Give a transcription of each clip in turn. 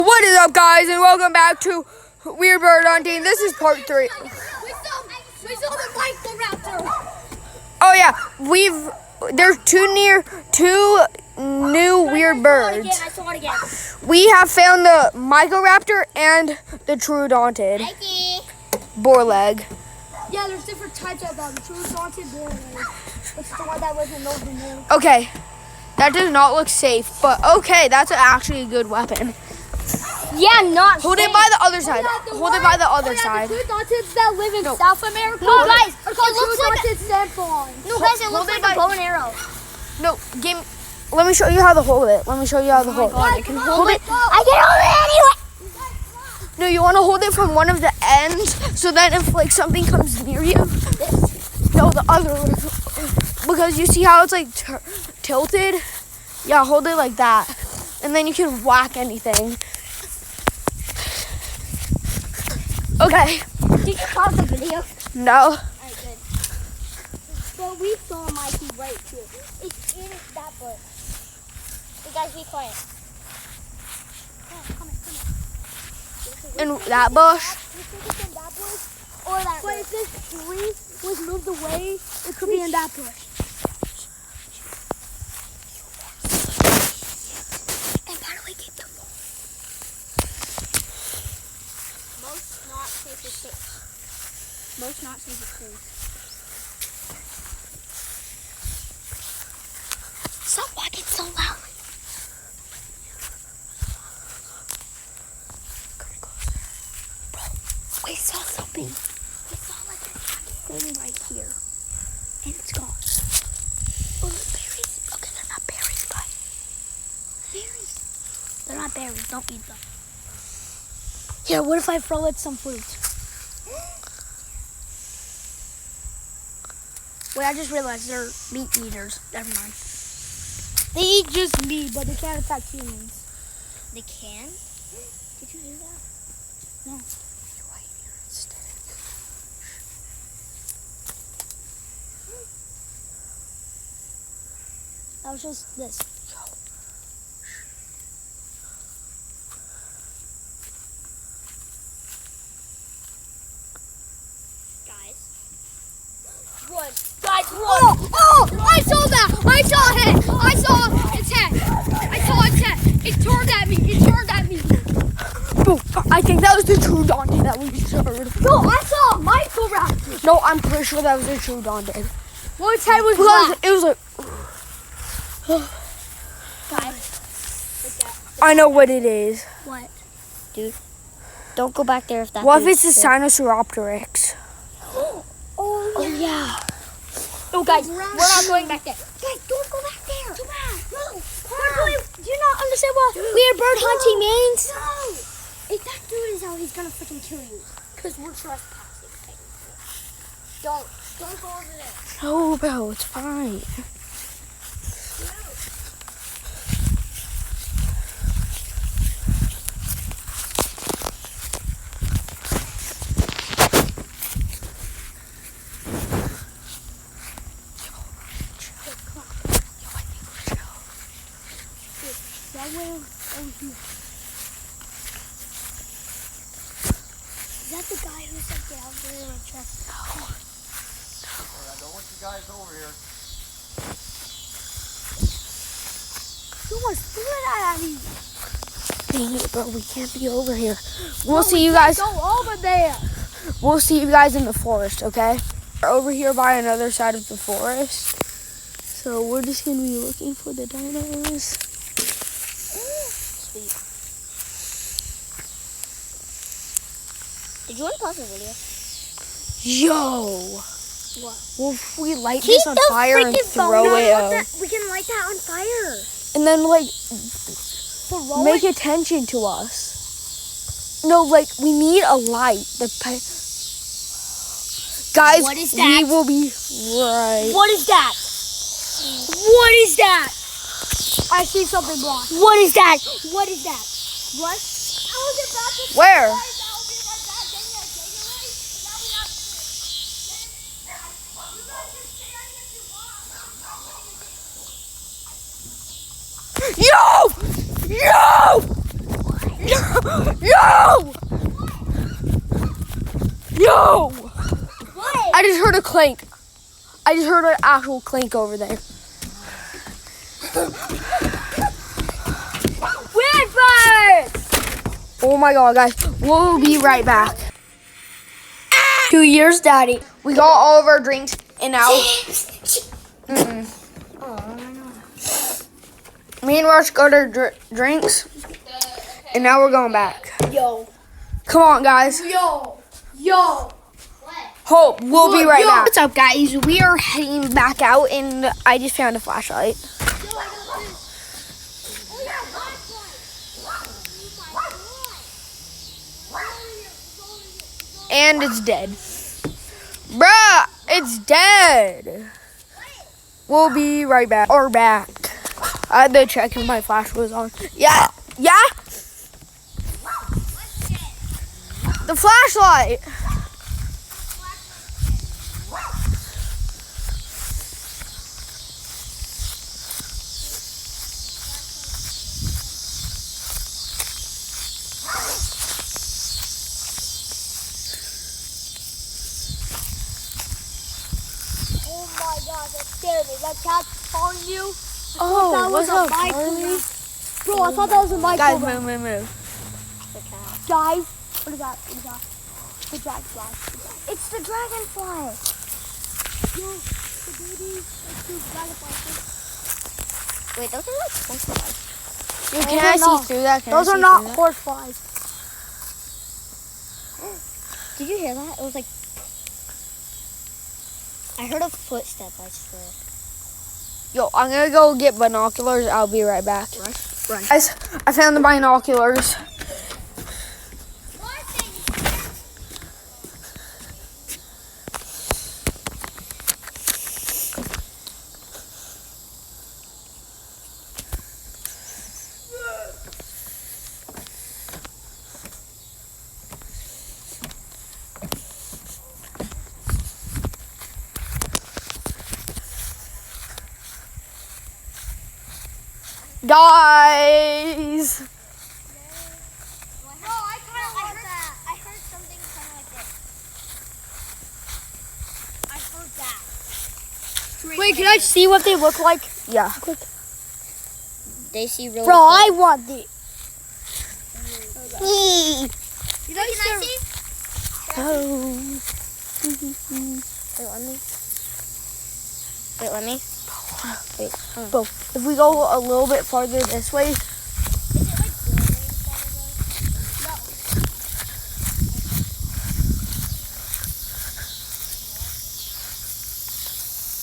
What is up, guys, and welcome back to Weird Bird Hunting. This is part 3. We saw the Microraptor. Oh yeah, there's two new weird birds. I saw it again. We have found the Microraptor and the troodontid boar leg. Yeah, there's different types of them. Troodontid, boar leg. It's the one that was in those new. Okay, that does not look safe, but okay, that's actually a good weapon. Yeah, not Hold safe. it by the other side. Hold it by the other side. The troodontids that live in No. South America. No, guys, it looks like a sandfawn. No, guys, it looks like a bow and arrow. No, let me show you how to hold it. Let me show you how to hold it. I can hold it. I can hold it anyway. No, you want to hold it from one of the ends, so that if like something comes near you, no, the other, because you see how it's like tilted. Yeah, hold it like that, and then you can whack anything. Okay. Did you pause the video? No. Alright, good. But we saw Mikey right here. It's in that bush. Hey guys, be quiet. Come on. In that bush. You think it's in that bush or that bush? But if this tree was moved away, it could be in that bush. And by the way, keep the phone. Most not safe is safe. Most not safe is safe. Stop walking so loud. Bro, we saw something. We saw like a thing right here. And it's gone. Oh, the berries. Okay, they're not berries, but berries. They're not berries. Don't eat them. Yeah, what if I throw it some fruit? Wait, I just realized they're meat eaters. Never mind. They eat just meat, but they can't attack humans. They can? Did you hear that? No. You're right here instead. That was just this. Run. Guys, run. Oh, I saw that. I saw it. I saw its head. I saw its head. It turned at me. Oh, I think that was the troodontid that we heard. No, I saw a Microraptor. No, I'm pretty sure that was the troodontid. Well, its head was Because black. it was like, Guys. I know what it is. What? Dude, don't go back there if that's What if it's the Sinosauropteryx? Oh, yeah. Oh, guys, we're not going back there. Guys, don't go back there. Too bad. No. Do you not understand what weird bird hunting means? No. If that dude is out, he's going to freaking kill you. Because we're trespassing. Okay? Don't go over there. No, bro, it's fine. Is that the guy who said get out there and check? No. I don't want you guys over here. Who was throwing that at me? Dang it, bro, we can't be over here. We'll see you guys. Go over there. We'll see you guys in the forest, okay? We're over here by another side of the forest. So we're just gonna be looking for the dinos. Sweet. Did you want to pause the video? Yo! What? Well, if we light this on fire and throw it, we can light that on fire. and then like Throw make it? attention to us. No, like we need a light. Guys, What is that? we will be right. What is that? What is that? I see something black. What is that? What is that? What? I was about to Where? I'll be right back. Dang it, Yo! Yo! No! No! What? I just heard a clank. I just heard an actual clank over there. Oh my god, guys. We'll be right back. 2 years, Daddy. We got all of our drinks and now. Me and Rush got our drinks and now we're going back. Yo. Come on, guys. Yo. Hope, we'll be right back. What's up, guys? We are heading back out, and I just found a flashlight. And it's dead. Bruh, it's dead. We'll be right back. Or back. I had to check if my flash was on. Yeah. The flashlight. Oh my god, that scared me. That cat on you. Oh, what's up, Barney? Bro, I thought that was a mic. Guys, move. Guys, what is that? The dragonfly. It's the dragonfly. Yo, the baby. It's the dragonfly. Wait, those are like horseflies. Dude, can I see through that? Those are not horseflies. Did you hear that? It was like, I heard a footstep, I swear. Yo, I'm gonna go get binoculars. I'll be right back. Run. Guys, I found the binoculars. Guys! No, I kind of like that. I heard something kind of like this. I heard that. Wait, can I see what they look like? Yeah. They see really Bro, cool. I want the. You know, can I see? Oh. Wait, let me. Wait, bro, if we go a little bit farther this way. Is it like no.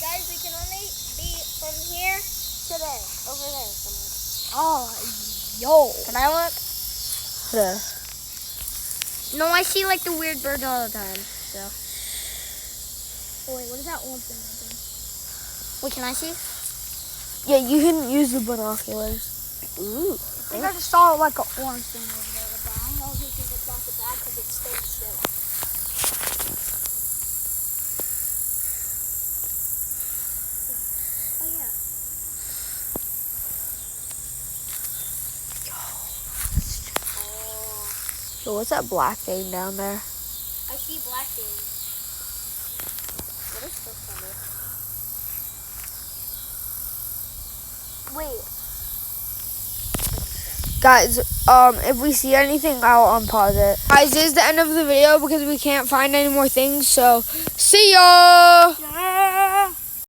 Guys, we can only be from here to there, over there somewhere. Oh, yo. Can I look? Yeah. No, I see like the weird birds all the time. So. Oh, wait, what is that one thing? Wait, can I see? Yeah, you can use the binoculars. Ooh. I think I just saw like an orange thing over there, but I don't know if you think it's not so bad because it's staying still. Oh yeah. So what's that black thing down there? I see black things. What is this number? Wait. Guys, if we see anything, I'll unpause it. Guys, this is the end of the video because we can't find any more things, so see ya!